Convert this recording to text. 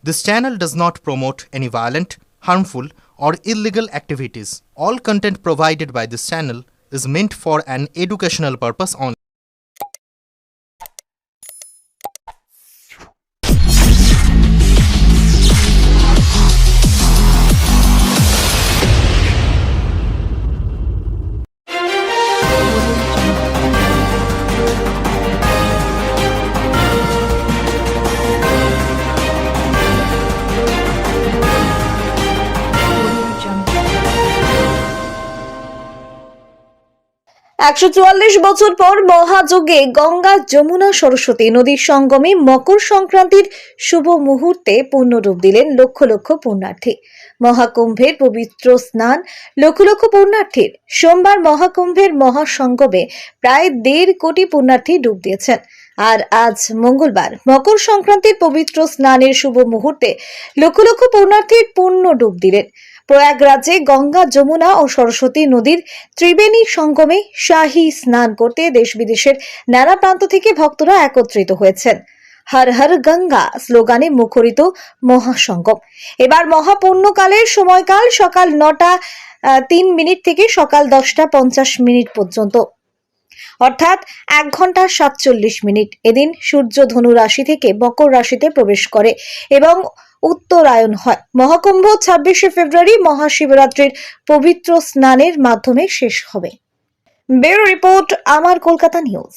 This channel does not promote any violent, harmful, or illegal activities. All content provided by this channel is meant for an educational purpose only. একশো ১৪৪ বছর পর মহাযজ্ঞে গঙ্গা যমুনা সরস্বতী নদীর সঙ্গমে মকর সংক্রান্তির শুভ মুহূর্তে পূর্ণরূপ দিলেন লক্ষ লক্ষ পুণ্যার্থী। মহাকুম্ভের পবিত্র স্নান লক্ষ লক্ষ পুণ্যার্থীর। সোমবার মহাকুম্ভের মহাসঙ্গমে প্রায় ১.৫ কোটি পুণ্যার্থী ডুব দিয়েছেন। আর আজ মঙ্গলবার মকর সংক্রান্তির পবিত্র স্নানের শুভ মুহূর্তে লক্ষ লক্ষ পুণ্যার্থীর পূর্ণ ডুব দিলেন। প্রয়াগরাজে গঙ্গা যমুনা ও সরস্বতী নদীর ত্রিবেণী সঙ্গমে শাহী স্নান করতে দেশ বিদেশের নানা প্রান্ত থেকে ভক্তরা একত্রিত হয়েছেন। হর হর গঙ্গা স্লোগানে মুখরিত মহাসঙ্গম। এবার মহাপুণ্যকালের সময়কাল সকাল ৯টা ৩ থেকে সকাল ১০টা ৫০ পর্যন্ত, অর্থাৎ ১ ঘন্টা ৪৭ মিনিট। এদিন সূর্য ধনু রাশি থেকে মকর রাশিতে প্রবেশ করে এবং উত্তরায়ণ হয়। মহাকুম্ভ ২৬শে ফেব্রুয়ারি মহাশিবরাত্রির পবিত্র স্নানের মাধ্যমে শেষ হবে। ব্যুরো রিপোর্ট, আমার কলকাতা নিউজ।